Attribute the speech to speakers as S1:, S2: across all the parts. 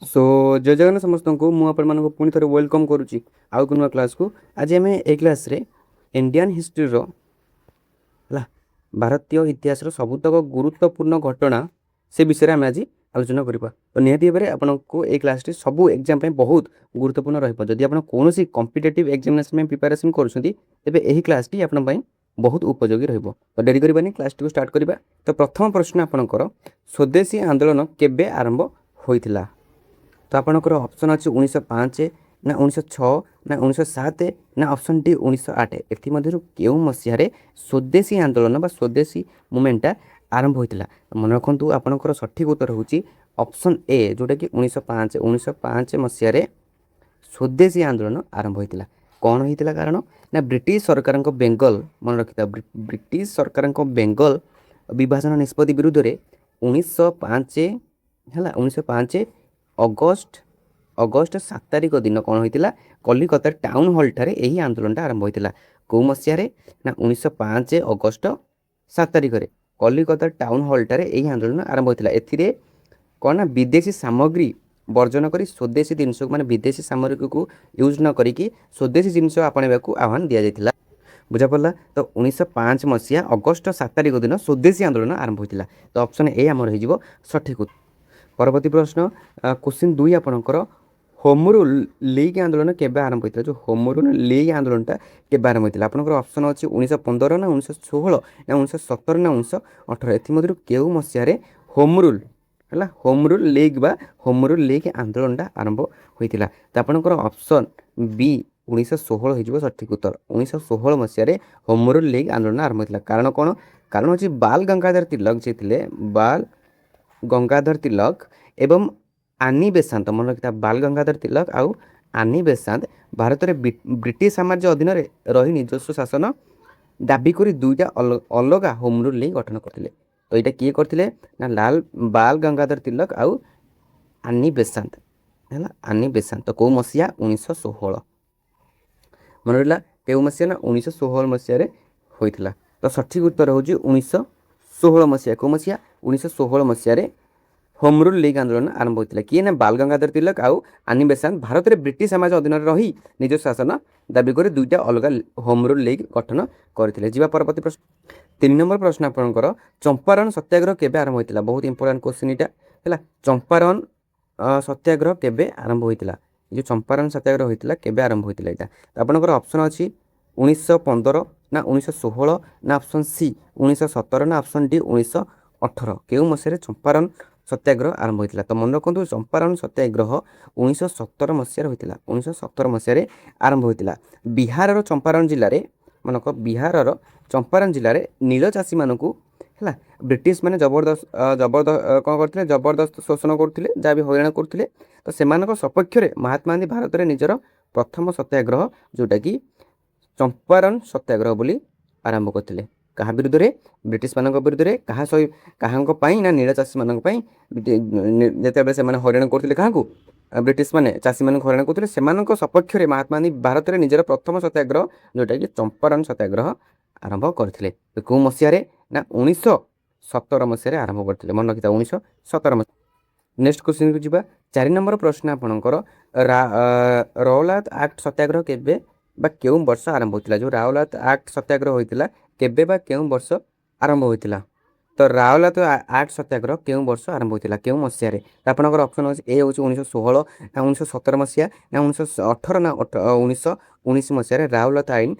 S1: सो जय जगन्नाथ समस्त को मुझे पुणी थे वेलकम करुच्ची आउ को नुआ क्लास को आज आम ए क्लास रे इंडियन हिस्ट्री है भारतीय इतिहास सबुतक गुरुत्वपूर्ण घटना से विषय में आम आज आलोचना करवा तो निहती भाव में आपको ये क्लास सब एग्जाम बहुत गुरुत्वपूर्ण रही कौन कॉम्पिटिटिव एग्जामिनेशन में प्रिपरेशन करें क्लास टी आप बहुत उपयोगी रहिबो। तो डेरी करबानी क्लास टी को स्टार्ट करवा। तो प्रथम प्रश्न आपणकर स्वदेशी आंदोलन केबे आरंभ होइथिला। तो आपणकर ऑप्शन अच्छे 1905 ना 1906 ना 1907 ना ऑप्शन डी 1908 एमध्य क्यों मसीह स्वदेशी आंदोलन बा स्वदेशी मुवमेंटा आरंभ होता मन रखु आपणकर सठिक उत्तर हूँ ऑप्शन ए जोटा कि 1905 मसीह स्वदेशी आंदोलन आरंभ होता। कौन होता कारण ना ब्रिटिश सरकार बेंगल मन रखी था ब्रिटिश सरकार बेंगल विभाजन निष्पत्ति विरुद्ध में 1905 है 1905 अगस्ट 7 तारिख दिन कौन होता कलिकता टाउन हॉल ठारे यही आंदोलन आरंभ होता। कौ मसीह ना 1905 अगस्ट 7 तारिख में कलिकता टाउन हॉल ठारे यही आंदोलन आरंभ होता। ए कौन ना विदेशी सामग्री वर्जन करी स्वदेशी जिनस माने विदेशी सामग्री को यूज न करी स्वदेशी जिनस आपणा आह्वान दि जाता बुझा पड़ा। तो 1905 मसीहा अगस्ट 7 तारिख दिन स्वदेशी आंदोलन आरंभ होता। तो ऑप्शन ए आमर हो सठिक। परवर्ती प्रश्न क्वेश्चन 2 आपणकर होम रूल लीग आंदोलन केबे आरंभ होता। जो होम रूल लीग आंदोलनटा केबे आरंभ होता आपणकर ऑप्शन अच्छी 1915 ना 1916 ना 1917 ना 1918 एमध्य क्यों मसीह होम रूल है होम रूल लीग बा होम रूल लीग आंदोलनटा आरंभ होता। तो आपणकर ऑप्शन बी 1916 हो सठिक उत्तर 1916 मसीह होम रूल लीग आंदोलन आरंभ होता। कारण कौन कारण हूँ बाल गंगाधर तिलक जी बाल गंगाधर तिलक एवं आनी बेसांत मन रखी बाल गंगाधर तिलक आउ आनी बेसांत भारत में ब्रिटिश साम्राज्य अधीन रही निजस्व शासन दाबी कर दुईटा अलग होम रूल लीग गठन करते। तो यहाँ किए करते ना लाल बाल गंगाधर तिलक आउ आनी बेसांत है आनी बेसांत। तो कौ मसीहा 1916 मन रहा क्यों मसीहा ना 1916 मसीह होता। तो सठिक उत्तर हूँ 1916 मसीहा कौ मसीहा 1916 मसीह होम रूल लीग आंदोलन आरंभ होता। किए ना बाल गंगाधर तिलक आउ आनी बेसांत भारत में ब्रिटिश साम्राज्य अधीन रही निज शासन दाबी कर दुईटा अलग होम रूल लीग गठन करते। जी परवर्ती प्रश्न 3 नंबर प्रश्न आपंकर चंपारण सत्याग्रह केबे आरंभ होता। बहुत इंपोर्टेंट क्वेश्चन यहाँ है चंपारण सत्याग्रह केबे आरंभ होता। जो चंपारण सत्याग्रह होता केबे आरंभ होता यहाँ तो आपंकर ऑप्शन अच्छी 1915 ना 1916 ना ऑप्शन सी 1917 ना ऑप्शन डी 1918 क्यों मसीह चंपारण सत्याग्रह आरंभ होता। तो मन रखु चंपारण सत्याग्रह 1917 मसीह होता 1917 मसीह आरंभ होता। बिहार चंपारण जिले में मनक बिहार चंपारण जिले में नील चाषी मानक है ब्रिटिश माने जबरदस्त कौन करते जबरदस्त शोषण करते जहाँ भी हईराण करते। तो से सपक्ष में महात्मा गांधी भारत में निजर प्रथम सत्याग्रह जोटा कि चंपारण सत्याग्रह बोली आरंभ करते। क्या विरुद्ध में ब्रिटिश मान विरुद्ध में क्या ना नील चाषी मानी जिते से हईराण करते क्या ब्रिटिश माने चाषी मान हईराण करते से सपक्ष में महात्मा गांधी भारत में निजर प्रथम सत्याग्रह जोटा कि चंपारण सत्याग्रह आरंभ करते। तो कौ मसीह ना 1917 मसीह आरंभ करते मन रखी 1917 मसीह। नेक्स्ट क्वेश्चन को जीवा 4 नंबर प्रश्न आपणकर रौलात एक्ट सत्याग्रह केबे बा केउं वर्ष आरंभ होता। जो रावलात एक्ट सत्याग्रह होता केबे बा केउं वर्ष आरंभ होता। तो रावलात एक्ट सत्याग्रह केउं वर्ष आरंभ होता केउं मसीह आपंकर ऑप्शन अच्छे ए हूँ 1916 ना 1917 मसीहा ना 1918 ना 1919 मसीह रावलात आईन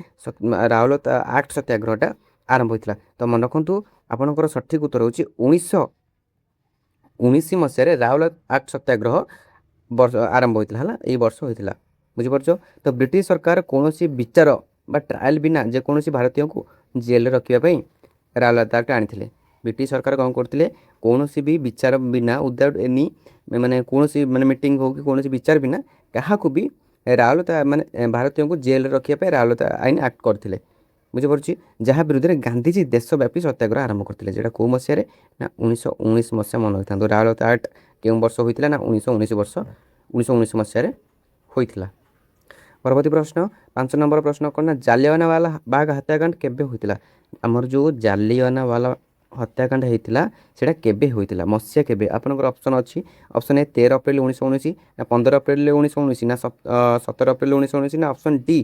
S1: रावलात एक्ट सत्याग्रहटा आरंभ होता। तो मन रखु आपंकर सठिक उत्तर हूँ 1919 मसीह रावलात एक्ट सत्याग्रह वर्ष आरंभ होता है यही वर्ष होता बुझीपार। तो ब्रिटिश सरकार कौन विचार बा ट्रायल बिना जेकोसी भारतीय को जेल रखापी रावलात एक्ट आनी। ब्रिटिश सरकार कौन करते कौन भी विचार बिना विदाउट एनी माने कौन माने मीटिंग हो कि कौन विचार बिना क्या भी रावलात माने भारतीय को जेल रखापी रावलात आईन एक्ट करते बुझीपार। जहाँ विरुद्ध में गांधीजी देशव्यापी सत्याग्रह आरंभ करते जोटा कौ मसीह ना 1919 मसीहा मन रखता। रावलात एक्ट क्यों वर्ष होता ना 1919 वर्ष 1919 मसीह होता। परवर्ती प्रश्न 5 नंबर प्रश्न कौन ना जालियानवाला बाग हत्याकांड केबे होता। आमर जो जालियानवाला ହତ୍ୟାକାଣ୍ଡ ହେଇଥିଲା ସେଇଟା କେବେ ହୋଇଥିଲା, ମସିହା କେବେ? ଆପଣଙ୍କର ଅପସନ୍ ଅଛି, ଅପସନ୍ ଏ 13 ଏପ୍ରିଲ 1919, ନା 15 ଏପ୍ରିଲ 1919, ନା 17 ଏପ୍ରିଲ 1919, ନା ଅପସନ୍ ଡି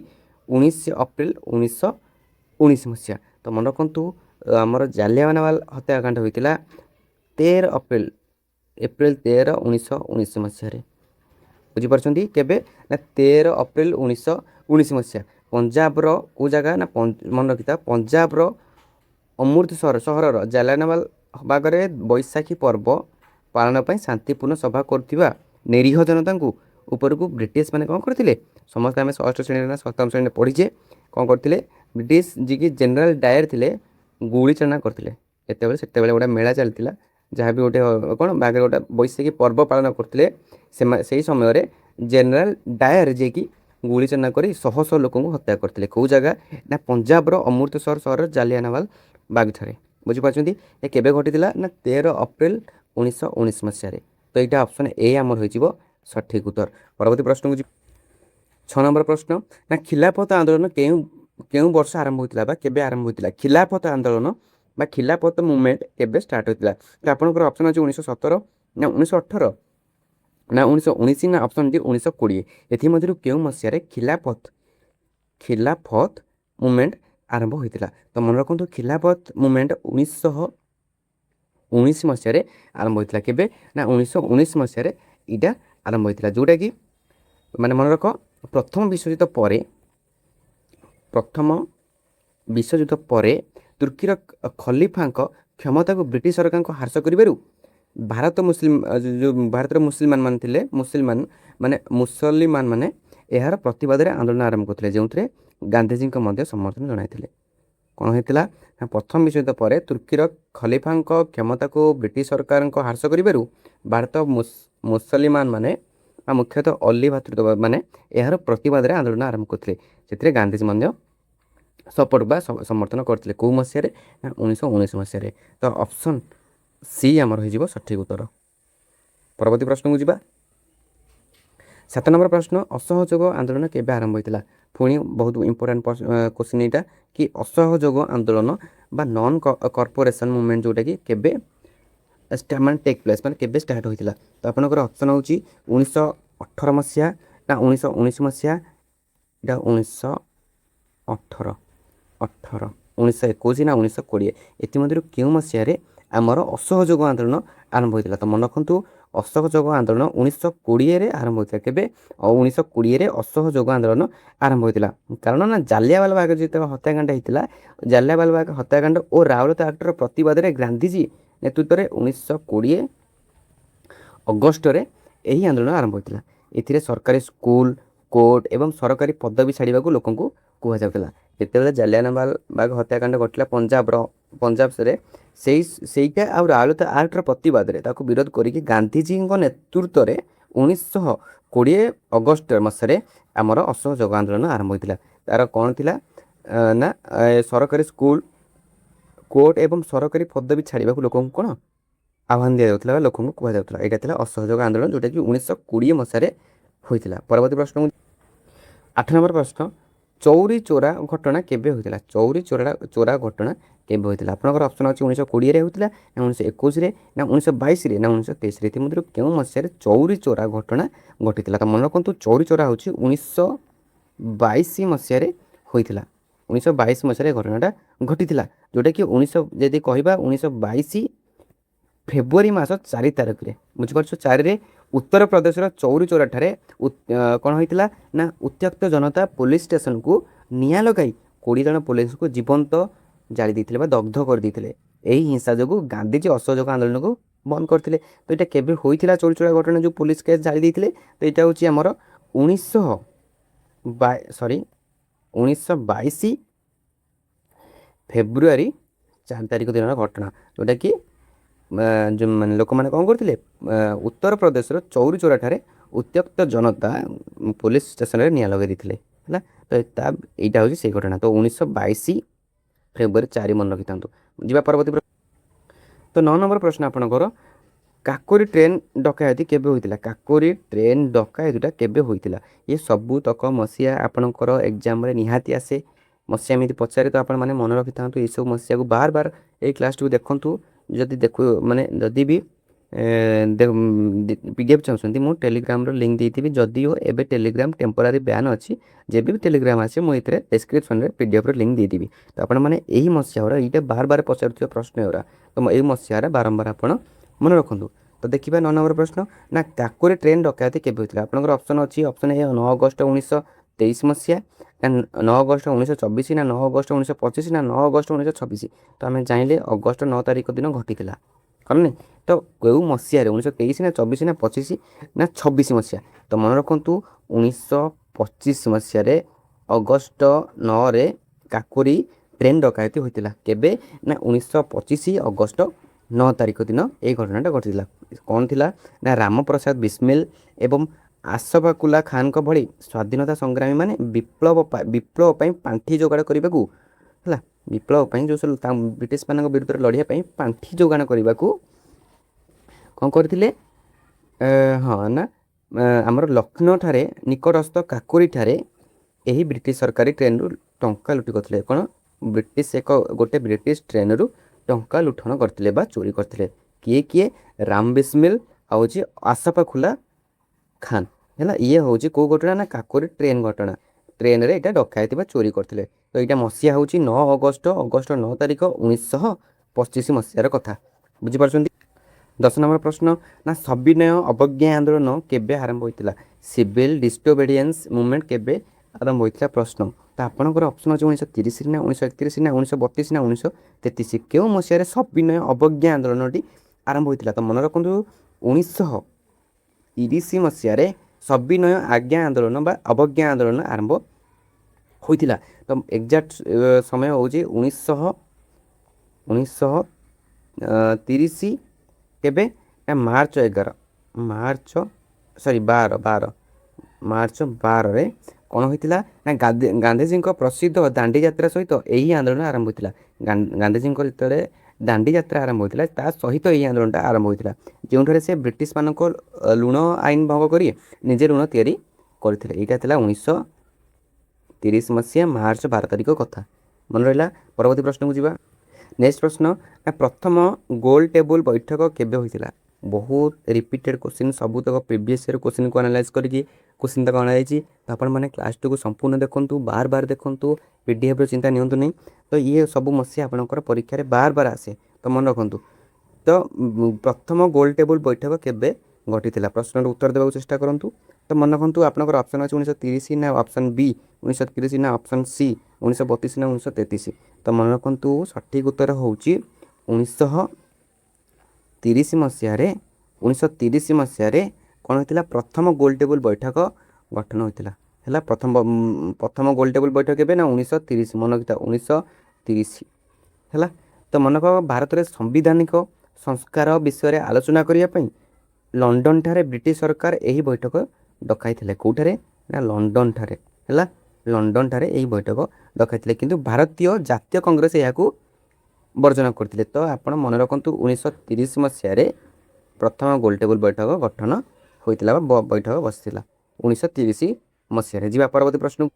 S1: 19 ଏପ୍ରିଲ 1919 ମସିହା। ତ ମନେ ରଖନ୍ତୁ ଆମର ଜାଲିଆନାୱାଲା ହତ୍ୟାକାଣ୍ଡ ହୋଇଥିଲା 13 ଏପ୍ରିଲ 1919 ମସିହାରେ। ବୁଝିପାରୁଛନ୍ତି କେବେ? ନା 13 ଏପ୍ରିଲ 1919 ମସିହା। ପଞ୍ଜାବର କେଉଁ ଜାଗା? ନା ମନେ ରଖିଥା, ପଞ୍ଜାବର ଅମୃତସର ସହରର ଜାଲିଆନାୱାଲା ବାଗରେ ବୈଶାଖୀ ପର୍ବ ପାଳନ ପାଇଁ ଶାନ୍ତିପୂର୍ଣ୍ଣ ସଭା କରୁଥିବା ନିରୀହ ଜନତାଙ୍କୁ ଉପରକୁ ବ୍ରିଟିଶ ମାନେ କ'ଣ କରିଥିଲେ? ସମସ୍ତେ ଆମେ ଷଷ୍ଠ ଶ୍ରେଣୀରେ ନା ସପ୍ତମ ଶ୍ରେଣୀରେ ପଢ଼ିଛେ। କ'ଣ କରିଥିଲେ? ବ୍ରିଟିଶ ଯିଏକି ଜେନେରାଲ ଡାୟର ଥିଲେ ଗୁଳି ଚାଳନା କରିଥିଲେ। ସେତେବେଳେ ଗୋଟେ ମେଳା ଚାଲିଥିଲା, ଯାହା ବି ଗୋଟେ କ'ଣ ବାଗରେ ଗୋଟେ ବୈଶାଖୀ ପର୍ବ ପାଳନ କରୁଥିଲେ। ସେହି ସମୟରେ ଜେନେରାଲ ଡାୟର ଯିଏକି ଗୁଳି ଚାଳନା କରି ଶହ ଶହ ଲୋକଙ୍କୁ ହତ୍ୟା କରିଥିଲେ। କେଉଁ ଜାଗା? ନା ପଞ୍ଜାବର ଅମୃତସର ସହରର ଜାଲିଆନାୱାଲା ବାଗଠାରେ। ବୁଝିପାରୁଛନ୍ତି? ଏ କେବେ ଘଟିଥିଲା? ନା 13 ଏପ୍ରିଲ 1919 ମସିହାରେ। ତ ଏଇଟା ଅପସନ୍ ଏ ଆମର ହୋଇଯିବ ସଠିକ୍ ଉତ୍ତର। ପରବର୍ତ୍ତୀ ପ୍ରଶ୍ନକୁ ଯିବା। 6 ନମ୍ବର ପ୍ରଶ୍ନ, ନା ଖିଲାଫତ ଆନ୍ଦୋଳନ କେଉଁ ବର୍ଷ ଆରମ୍ଭ ହୋଇଥିଲା ବା କେବେ ଆରମ୍ଭ ହୋଇଥିଲା? ଖିଲାଫତ ଆନ୍ଦୋଳନ ବା ଖିଲାଫତ ମୁଭମେଣ୍ଟ କେବେ ଷ୍ଟାର୍ଟ ହୋଇଥିଲା? ତ ଆପଣଙ୍କର ଅପସନ୍ ଅଛି 1917, ନା 1918, ନା 1919, ନା ଅପସନ୍ ଡି 1920। ଏଥିମଧ୍ୟରୁ କେଉଁ ମସିହାରେ ଖିଲାଫତ ମୁଭମେଣ୍ଟ ଆରମ୍ଭ ହୋଇଥିଲା? ତ ମନେ ରଖନ୍ତୁ ଖିଲାଫତ ମୁଭମେଣ୍ଟ 1919 ମସିହାରେ ଆରମ୍ଭ ହୋଇଥିଲା। କେବେ? ନା 1919 ମସିହାରେ ଏଇଟା ଆରମ୍ଭ ହୋଇଥିଲା, ଯେଉଁଟାକି ମାନେ ମନେ ରଖ ପ୍ରଥମ ବିଶ୍ୱଯୁଦ୍ଧ ପରେ ତୁର୍କୀର ଖଲିଫାଙ୍କ କ୍ଷମତାକୁ ବ୍ରିଟିଶ ସରକାରଙ୍କ ହ୍ରାସ କରିବାରୁ ଭାରତର ମୁସଲମାନ ମାନେ ଏହାର ପ୍ରତିବାଦରେ ଆନ୍ଦୋଳନ ଆରମ୍ଭ କରିଥିଲେ, ଯେଉଁଥିରେ ଗାନ୍ଧିଜୀଙ୍କ ମଧ୍ୟ ସମର୍ଥନ ଜଣାଇଥିଲେ। କ'ଣ ହେଇଥିଲା? ନା ପ୍ରଥମ ବିଶ୍ୱଯୁଦ୍ଧ ପରେ ତୁର୍କୀର ଖଲିଫାଙ୍କ କ୍ଷମତାକୁ ବ୍ରିଟିଶ ସରକାରଙ୍କ ହ୍ରାସ କରିବାରୁ ଭାରତ ମୁସଲମାନ ମାନେ ବା ମୁଖ୍ୟତଃ ଅଲି ଭାତୃତ୍ୱ ମାନେ ଏହାର ପ୍ରତିବାଦରେ ଆନ୍ଦୋଳନ ଆରମ୍ଭ କରିଥିଲେ। ସେଥିରେ ଗାନ୍ଧିଜୀ ମଧ୍ୟ ସପୋର୍ଟ ବା ସମର୍ଥନ କରିଥିଲେ। କେଉଁ ମସିହାରେ? ନା 1919 ମସିହାରେ। ତ ଅପସନ୍ ସି ଆମର ହୋଇଯିବ ସଠିକ୍ ଉତ୍ତର। ପରବର୍ତ୍ତୀ ପ୍ରଶ୍ନକୁ ଯିବା। 7 ନମ୍ବର ପ୍ରଶ୍ନ, ଅସହଯୋଗ ଆନ୍ଦୋଳନ କେବେ ଆରମ୍ଭ ହୋଇଥିଲା? ପୁଣି ବହୁତ ଇମ୍ପୋର୍ଟାଣ୍ଟ କ୍ୱେଶ୍ଚିନ୍ ଏଇଟା, କି ଅସହଯୋଗ ଆନ୍ଦୋଳନ ବା ନନ୍ କର୍ପୋରେସନ୍ ମୁଭମେଣ୍ଟ ଯେଉଁଟାକି କେବେ ମାନେ ଟେକ୍ ପ୍ଲେସ୍ ମାନେ କେବେ ଷ୍ଟାର୍ଟ ହୋଇଥିଲା? ତ ଆପଣଙ୍କର ଅପସନ୍ ହେଉଛି 1918 ମସିହା, ନା 1919 ମସିହା, ଏଇଟା 1918, 1921, ନା 1920। ଏଥିମଧ୍ୟରୁ କେଉଁ ମସିହାରେ ଆମର ଅସହଯୋଗ ଆନ୍ଦୋଳନ ଆରମ୍ଭ ହୋଇଥିଲା? ତ ମନେ ରଖନ୍ତୁ ଅସହଯୋଗ ଆନ୍ଦୋଳନ 1920ରେ ଆରମ୍ଭ ହୋଇଥିଲା। କେବେ? 1920ରେ ଅସହଯୋଗ ଆନ୍ଦୋଳନ ଆରମ୍ଭ ହୋଇଥିଲା। କାରଣ ନା ଜାଲିଆନାୱାଲା ବାଗ ଯେତେବେଳେ ହତ୍ୟାକାଣ୍ଡ ହେଇଥିଲା, ଜାଲିଆନାୱାଲା ବାଗ ହତ୍ୟାକାଣ୍ଡ ଓ ରାଉଳତ ଆକ୍ଟର ପ୍ରତିବାଦରେ ଗାନ୍ଧିଜୀ ନେତୃତ୍ୱରେ 1920 ଅଗଷ୍ଟରେ ଏହି ଆନ୍ଦୋଳନ ଆରମ୍ଭ ହୋଇଥିଲା। ଏଥିରେ ସରକାରୀ ସ୍କୁଲ, କୋର୍ଟ ଏବଂ ସରକାରୀ ପଦବୀ ଛାଡ଼ିବାକୁ ଲୋକଙ୍କୁ କୁହାଯାଉଥିଲା। ଯେତେବେଳେ ଜାଲିଆନାୱାଲା ବାଗ ହତ୍ୟାକାଣ୍ଡ ଘଟିଲା ପଞ୍ଜାବରେ, ସେଇଟା ଆଉ ରାଉଳତ ଆକ୍ଟର ପ୍ରତିବାଦରେ ତାକୁ ବିରୋଧ କରିକି ଗାନ୍ଧିଜୀଙ୍କ ନେତୃତ୍ୱରେ 1920 ଅଗଷ୍ଟ ମାସରେ ଆମର ଅସହଯୋଗ ଆନ୍ଦୋଳନ ଆରମ୍ଭ ହୋଇଥିଲା। ତା'ର କ'ଣ ଥିଲା? ନା ସରକାରୀ ସ୍କୁଲ, କୋର୍ଟ ଏବଂ ସରକାରୀ ପଦବୀ ଛାଡ଼ିବାକୁ ଲୋକଙ୍କୁ କ'ଣ ଆହ୍ୱାନ ଦିଆଯାଉଥିଲା ବା ଲୋକଙ୍କୁ କୁହାଯାଉଥିଲା। ଏଇଟା ଥିଲା ଅସହଯୋଗ ଆନ୍ଦୋଳନ, ଯେଉଁଟାକି 1920 ମସିହାରେ ହୋଇଥିଲା। ପରବର୍ତ୍ତୀ ପ୍ରଶ୍ନ, 8 ନମ୍ବର ପ୍ରଶ୍ନ, ଚୌରୀ ଚୋରା ଘଟଣା କେବେ ହୋଇଥିଲା? ଚୌରୀ ଚୋରା ଘଟଣା କେବେ ହୋଇଥିଲା? ଆପଣଙ୍କର ଅପସନ୍ ଅଛି 1920ରେ ହୋଇଥିଲା, ନା 1921ରେ, ନା 1922ରେ, ନା 1923ରେ। ଏଥିମଧ୍ୟରୁ କେଉଁ ମସିହାରେ ଚୌରୀ ଚୋରା ଘଟଣା ଘଟିଥିଲା? ତ ମନେ ରଖନ୍ତୁ ଚୌରୀ ଚୋରା ହେଉଛି 1922 ମସିହାରେ ହୋଇଥିଲା। 1922 ମସିହାରେ ଘଟଣାଟା ଘଟିଥିଲା, ଯେଉଁଟାକି ଯଦି କହିବା 1922 ଫେବୃଆରୀ ମାସ 4 ତାରିଖରେ। ବୁଝିପାରୁଛ? 4ରେ ଉତ୍ତରପ୍ରଦେଶର ଚୌରୀ ଚୋରାଠାରେ କ'ଣ ହୋଇଥିଲା? ନା ଉତ୍ତ୍ୟକ୍ତ ଜନତା ପୋଲିସ ଷ୍ଟେସନକୁ ନିଆଁ ଲଗାଇ 20 ଜଣ ପୋଲିସକୁ ଜୀବନ୍ତ ଜାଳି ଦେଇଥିଲେ ବା ଦଗ୍ଧ କରିଦେଇଥିଲେ। ଏହି ହିଂସା ଯୋଗୁଁ ଗାନ୍ଧିଜୀ ଅସହଯୋଗ ଆନ୍ଦୋଳନକୁ ବନ୍ଦ କରିଥିଲେ। ତ ଏଇଟା କେବେ ହୋଇଥିଲା ଚୌରୀ ଚୋରା ଘଟଣା ଯେଉଁ ପୋଲିସ କେସ୍ ଜାଳି ଦେଇଥିଲେ? ତ ଏଇଟା ହେଉଛି ଆମର 1922 ଫେବୃଆରୀ 4 ତାରିଖ ଦିନର ଘଟଣା, ଯେଉଁଟାକି ମାନେ ଲୋକମାନେ କ'ଣ କରିଥିଲେ? ଉତ୍ତରପ୍ରଦେଶର ଚୌରୀ ଚୋରାଠାରେ ଉତ୍ତ୍ୟକ୍ତ ଜନତା ପୋଲିସ ଷ୍ଟେସନରେ ନିଆଁ ଲଗାଇ ଦେଇଥିଲେ ହେଲା। ତ ଏଇଟା ହେଉଛି ସେଇ ଘଟଣା। ତ 1922 ଫେବୃଆରୀ 4 ମନେ ରଖିଥାନ୍ତୁ। ଯିବା ପରବର୍ତ୍ତୀ। ତ 9 ନମ୍ବର ପ୍ରଶ୍ନ ଆପଣଙ୍କର, କାକୋରୀ ଟ୍ରେନ୍ ଡକାୟତି କେବେ ହୋଇଥିଲା? କାକୋରୀ ଟ୍ରେନ୍ ଡକାୟତିଟା କେବେ ହୋଇଥିଲା? ଏ ସବୁତକ ମସିହା ଆପଣଙ୍କର ଏକ୍ଜାମ୍ରେ ନିହାତି ଆସେ। मसीहा एमती पचारे तो आपने मन रखी था ये सब मसीहा को बार बार ये क्लास टी देखूँ जदि देखु माने जदि भी पीडीएफ चाहते मुझे टेलीग्राम लिंक देती जदि हो एवं टेलीग्राम टेम्पोरारी बैन अच्छी जब भी टेलीग्राम आसे मुझे डिस्क्रिप्शन में पीडीएफ लिंक देती तो आपण मैंने यही मसीहा ये बार बार पचार प्रश्न गुरा तो यही मसीहार बारंबार आप मन रखु तो देखिए 9 नंबर प्रश्न ना काकोरी ट्रेन डकायती केबे होता आपंकर ऑप्शन अच्छी ऑप्शन ए 9 अगस्त 1923 मसीहा 9 अगस्त 1924 ना 9 अगस्त 1925 ना 9 अगस्त 1926 तो आम चाहिए अगस्त 9 तारीख दिन घटी कलनी तो कौ मसीह 1923 ना 24 ना 25 ना 26 मसीहा तो मन रखु 1925 मसीह अगस्त 9 रे काकोरी ट्रेन डकायती होता केबे ना 1925 अगस्त 9 तारीख दिन ये घटनाटा घटी कौन थिला ना राम प्रसाद बिस्मिल एवं आसफाकुल्ला खान को भली स्वाधीनता संग्रामी माने विप्लव पांठी जोगाड़ करने को है विप्लव जो सब ब्रिटिश मान विरुद्ध लड़ाई पांठी जोगाण करने को कौन करते हाँ ना आमर लक्ष्नौ ठारे निकटस्थ काकोरी ठारे यही ब्रिटिश सरकारी ट्रेन रु टंका लुटी करते कौन ब्रिटिश एक गोटे ब्रिटिश ट्रेन रु टंका लुठन करते चोरी करते किए किए राम बिस्मिल आउे आसफाकुल्ला खान है ये हूँ कौ घटना ना काकोरी ट्रेन घटना ट्रेन रे इटा डकायती चोरी करते तो यहाँ मसीहा हूँ 9 अगस्त 9 तारीख 1925 मसीहार कथा बुझीपार 10 नंबर प्रश्न ना सविनय अवज्ञा आंदोलन केबे आरंभ होता सिविल डिसोबेडिएंस मूवमेंट केबे आरंभ होता प्रश्न तो आपंकर ऑप्शन अच्छे 1930 ना 1931 ना 1932 ना 1933 क्यों मसीह सविनय अवज्ञा आंदोलन टी आरंभ होता तो मन रखु 1930 मसीह सविनय आज्ञा आंदोलन बा अवज्ञा आंदोलन आरंभ होता तो एक्जाक्ट समय हूँ 1930 केबे मार्च 11 मार्च सॉरी 12 मार्च 12 रे कौन होता ना गांधीजी प्रसिद्ध दांडी यात्रा सहित यही आंदोलन आरंभ होता गांधीजी जो दांडी यात्रा आरंभ होता सहित यही आंदोलन आरंभ होता जो से ब्रिटिश मान लुण आईन भंग कर निजे ऋण तैयारी करते यहाँ 1930 मसीहा मार्च 12 तारीख कथा मन रहा परवर्ती प्रश्न को जी नेक्स्ट प्रश्न प्रथम गोल टेबल बैठक केबे होता बहुत रिपीटेड क्वेश्चन सबूतक प्रीवियस ईयर क्वेश्चन को एनालाइज करके क्वेश्चन तक अणाई तो आपने क्लास टू को संपूर्ण देखूँ बार बार देखूँ पीडीएफ चिंता नियंतु नहीं तो ये सब मसीहा आपंकर परीक्षा बार बार आसे तो मन रखु तो प्रथम गोल टेबल बैठक केबे घटी प्रश्न उत्तर देवाक चेष्टा करूँ तो मन रखु आपंकर ऑप्शन अच्छे 1930 ना ऑप्शन बी 1931 ना ऑप्शन सी 1932 ना 1933 तो मन रखु सठिक उत्तर हूँ 1930 मसीह 1930 मसीह कौन होता प्रथम गोल टेबल बैठक गठन होता है प्रथम गोल टेबल बैठक के ना 1930 मन रखा 1930 है तो मन भारत में संविधानिक संस्कार विषय आलोचना करने लंडन ठारे ब्रिटिश सरकार यही बैठक डकाई कौटे ना लंडन ठारे है लंडन ठारे यही बैठक डकाई किंतु भारतीय जातीय कांग्रेस यहाँ वर्जन करते तो आप मन रखु 1930 मसीह प्रथम गोल टेबल बैठक गठन होता बैठक बसला 1930 मसीह जी परवर्ती प्रश्न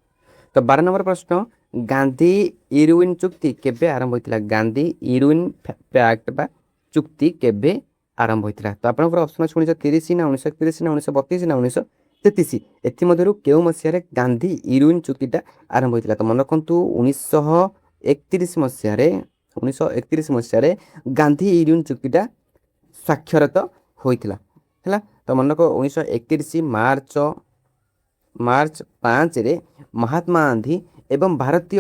S1: तो 12 नंबर प्रश्न गांधी इरविन चुक्ति केबे आरंभ होता गांधी इरविन पैक्ट बा चुक्ति केबे आरंभ होता तो आप ऑप्शन अच्छे 1930 ना 1931 ना 1932 ना 1933 एमध्य क्यों मसीह गांधी इरविन चुक्तिटा आरंभ होता तो मन रखु 1931 मसीह 1931 मसीह गांधी इरविन चुक्तिटा स्वाक्षरत होता है तो मन रख 1931 मार्च 5 रे महात्मा गांधी एवं भारतीय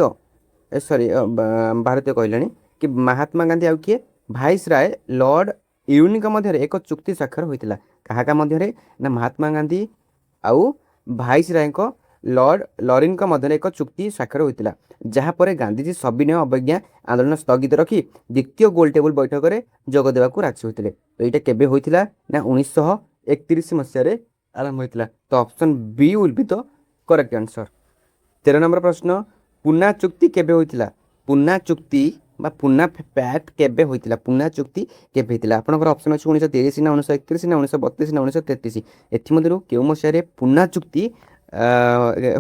S1: कहलानी कि महात्मा गांधी आउ किए भाइस राय लॉर्ड इरविन मध्य एक चुक्ति स्वाक्षर होता क्या मध्य ना महात्मा गांधी आउ भाइस राय लॉर्ड लॉरिन मध्य एक चुक्ति स्वाक्षर होता जहाँपर गांधीजी सविनय अवज्ञा आंदोलन स्थगित रखी द्वितीय गोल टेबल बैठक में जोग देवाक राजी होते तो यहाँ केबे होता ना 1931 मसीह आरंभ होता तो option B will be the correct answer 13 number प्रश्न पुना चुक्ति केबे होता पुना चुक्ति बा पुना पैक्ट केबे होता पुना चुक्ति केबे होता आपंकर ऑप्शन अच्छे 1930 ना 1931 ना 1932 ना 1933 एमध्य क्यों मसीह पुना चुक्ति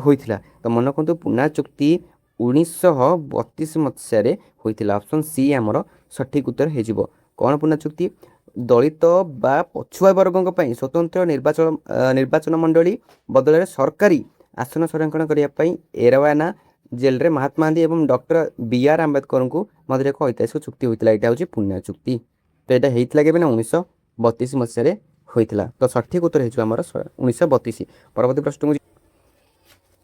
S1: होता तो मन रखु पुना चुक्ति 1932 ମସିହାରେ ହୋଇଥିଲା। ଅପସନ୍ ସି ଆମର ସଠିକ୍ ଉତ୍ତର ହେଇଯିବ। କ'ଣ ପୁରୁଣା ଚୁକ୍ତି? ଦଳିତ ବା ପଛୁଆ ବର୍ଗଙ୍କ ପାଇଁ ସ୍ୱତନ୍ତ୍ର ନିର୍ବାଚନ ମଣ୍ଡଳୀ ବଦଳରେ ସରକାରୀ ଆସନ ସଂରକ୍ଷଣ କରିବା ପାଇଁ ଏରୱାନା ଜେଲରେ ମହାତ୍ମା ଗାନ୍ଧୀ ଏବଂ ଡକ୍ଟର B.R. ଆମ୍ବେଦକରଙ୍କୁ ମଧ୍ୟରେ ଏକ ଐତିହାସିକ ଚୁକ୍ତି ହୋଇଥିଲା। ଏଇଟା ହେଉଛି ପୁରୁଣା ଚୁକ୍ତି। ତ ଏଇଟା ହେଇଥିଲା କେବେ ନା 1932 ମସିହାରେ ହୋଇଥିଲା। ତ ସଠିକ୍ ଉତ୍ତର ହେଇଯିବ ଆମର 1932। ପରବର୍ତ୍ତୀ ପ୍ରଶ୍ନକୁ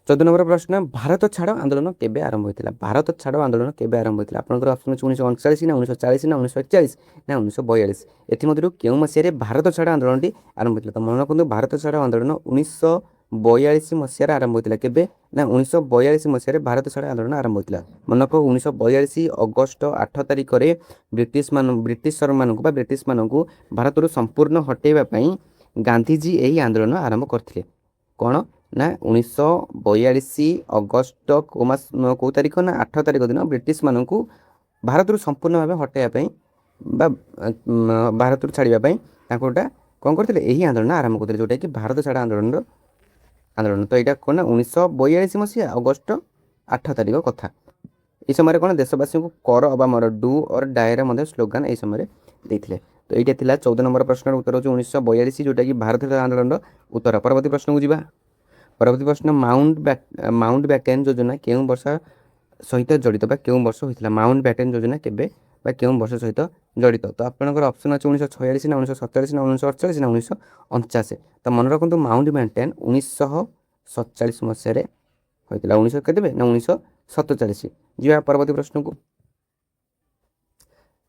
S1: 14 নম্বର ପ୍ରଶ୍ନ, ଭାରତ ଛାଡ଼ ଆନ୍ଦୋଳନ କେବେ ଆରମ୍ଭ ହୋଇଥିଲା? ଭାରତ ଛାଡ଼ ଆନ୍ଦୋଳନ କେବେ ଆରମ୍ଭ ହୋଇଥିଲା? ଆପଣଙ୍କର ଅପସନ୍ ଅଛି 1939 ନା 1940 ନା 1941 ନା 1942। ଏଥିମଧ୍ୟରୁ କେଉଁ ମସିହାରେ ଭାରତ ଛାଡ଼ ଆନ୍ଦୋଳନଟି ଆରମ୍ଭ ହୋଇଥିଲା? ତ ମନେ ରଖନ୍ତୁ, ଭାରତ ଛାଡ଼ ଆନ୍ଦୋଳନ 1942 ମସିହାରେ ଆରମ୍ଭ ହୋଇଥିଲା। କେବେ ନା 1942 ମସିହାରେ ଭାରତ ଛାଡ଼ ଆନ୍ଦୋଳନ ଆରମ୍ଭ ହୋଇଥିଲା। ମନେ ରଖ, 1942 ଅଗଷ୍ଟ 8 ତାରିଖରେ ବ୍ରିଟିଶମାନଙ୍କୁ ଭାରତରୁ ସମ୍ପୂର୍ଣ୍ଣ ହଟାଇବା ପାଇଁ ଗାନ୍ଧିଜୀ ଏହି ଆନ୍ଦୋଳନ ଆରମ୍ଭ କରିଥିଲେ। କ'ଣ ନା 1942 ଅଗଷ୍ଟ କେଉଁ ତାରିଖ ନା 8 ତାରିଖ ଦିନ ବ୍ରିଟିଶମାନଙ୍କୁ ଭାରତରୁ ସମ୍ପୂର୍ଣ୍ଣ ଭାବେ ହଟାଇବା ପାଇଁ ବା ଭାରତରୁ ଛାଡ଼ିବା ପାଇଁ ତାଙ୍କୁ ଗୋଟେ କ'ଣ କରିଥିଲେ? ଏହି ଆନ୍ଦୋଳନ ଆରମ୍ଭ କରିଥିଲେ, ଯେଉଁଟାକି ଭାରତ ଛାଡ଼ ଆନ୍ଦୋଳନ। ତ ଏଇଟା କ'ଣ ନା 1942 ମସିହା ଅଗଷ୍ଟ 8 ତାରିଖ କଥା। এই ସମୟରେ କ'ଣ ଦେଶବାସୀଙ୍କୁ କର ଅବା ମର ଡୁ ଅର୍ ଡାଏର ମଧ୍ୟ ସ୍ଲୋଗାନ ଏହି ସମୟରେ ଦେଇଥିଲେ। ତ ଏଇଟା ଥିଲା 14 নম্বର ପ୍ରଶ୍ନର ଉତ୍ତର ହେଉଛି 1942, ଯେଉଁଟାକି ଭାରତ ଛାଡ଼ ଆନ୍ଦୋଳନର ଉତ୍ତର। ପରବର୍ତ୍ତୀ ପ୍ରଶ୍ନକୁ ଯିବା। ପରବର୍ତ୍ତୀ ପ୍ରଶ୍ନ, ମାଉଣ୍ଟ ବ୍ୟାଟେନ୍ ଯୋଜନା କେଉଁ ବର୍ଷ ସହିତ ଜଡ଼ିତ ବା କେଉଁ ବର୍ଷ ହୋଇଥିଲା? ମାଉଣ୍ଟ ବ୍ୟାଟେନ୍ ଯୋଜନା କେବେ ବା କେଉଁ ବର୍ଷ ସହିତ ଜଡ଼ିତ? ତ ଆପଣଙ୍କର ଅପସନ୍ ଅଛି 1946 ନା 1947 ନା 1948 ନା 1949। ତ ମନେ ରଖନ୍ତୁ, ମାଉଣ୍ଟ ବ୍ୟାଟେନ୍ 1947 ମସିହାରେ ହୋଇଥିଲା। 1900 କେତେ ନା 1947। ଯିବା ପରବର୍ତ୍ତୀ ପ୍ରଶ୍ନକୁ।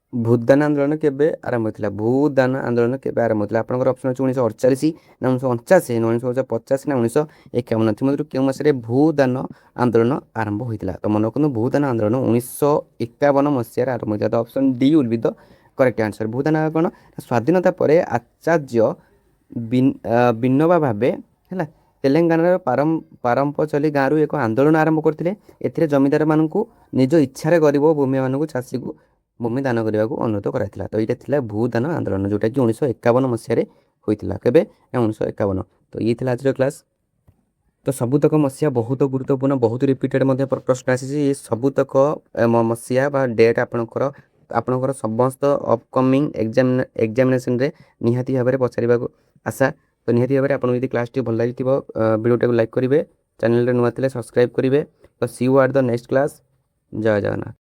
S1: ଭୂଦାନ ଆନ୍ଦୋଳନ କେବେ ଆରମ୍ଭ ହୋଇଥିଲା? ଭୂଦାନ ଆନ୍ଦୋଳନ କେବେ ଆରମ୍ଭ ହୋଇଥିଲା? ଆପଣଙ୍କର ଅପସନ୍ ଅଛି 1948 ନା 1949 ନା 1950 ନା 1951। ଏଥିମଧ୍ୟରୁ କେଉଁ ମାସରେ ଭୂଦାନ ଆନ୍ଦୋଳନ ଆରମ୍ଭ ହୋଇଥିଲା? ତ ମନେ ରଖନ୍ତୁ, ଭୂଦାନ ଆନ୍ଦୋଳନ 1951 ମସିହାରେ ଆରମ୍ଭ ହୋଇଥିଲା। ତ option D will be the correct answer. Bhoodan କ'ଣ? ସ୍ୱାଧୀନତା ପରେ ଆଚାର୍ଯ୍ୟ ବିନୋବା ଭାବେ ହେଲା ତେଲେଙ୍ଗାନାର ପାରମ୍ପଚଲି ଗାଁରୁ ଏକ ଆନ୍ଦୋଳନ ଆରମ୍ଭ କରିଥିଲେ। ଏଥିରେ ଜମିଦାରମାନଙ୍କୁ ନିଜ ଇଚ୍ଛାରେ ଗରିବ ଭୂମିମାନଙ୍କୁ ଚାଷୀକୁ ଭୂମି ଦାନ କରିବାକୁ ଅନୁରୋଧ କରାଯାଇଥିଲା। ତ ଏଇଟା ଥିଲା ଭୂଦାନ ଆନ୍ଦୋଳନ, ଯେଉଁଟାକି 1951 ମସିହାରେ ହୋଇଥିଲା। କେବେ ନା 1951। ତ ଇଏ ଥିଲା ଆଜିର କ୍ଲାସ୍। ତ ସବୁତକ ମସିହା ବହୁତ ଗୁରୁତ୍ୱପୂର୍ଣ୍ଣ, ବହୁତ ରିପିଟେଡ଼ ମଧ୍ୟ ପ୍ରଶ୍ନ ଆସିଛି। ଏ ସବୁତକ ମସିହା ବା ଡେଟ୍ ଆପଣଙ୍କର ସମସ୍ତ ଅପକମିଂ ଏକ୍ଜାମିନେସନ୍ରେ ନିହାତି ଭାବରେ ପଚାରିବାକୁ ଆଶା। ତ ନିହାତି ଭାବରେ ଆପଣଙ୍କୁ ଯଦି କ୍ଲାସ୍ଟି ଭଲ ଲାଗିଥିବ, ଭିଡ଼ିଓଟାକୁ ଲାଇକ୍ କରିବେ, ଚ୍ୟାନେଲରେ ନୂଆ ଥିଲେ ସବସ୍କ୍ରାଇବ୍ କରିବେ। ତ see you at the next class. ଜୟ ଜଗନ୍ନାଥ।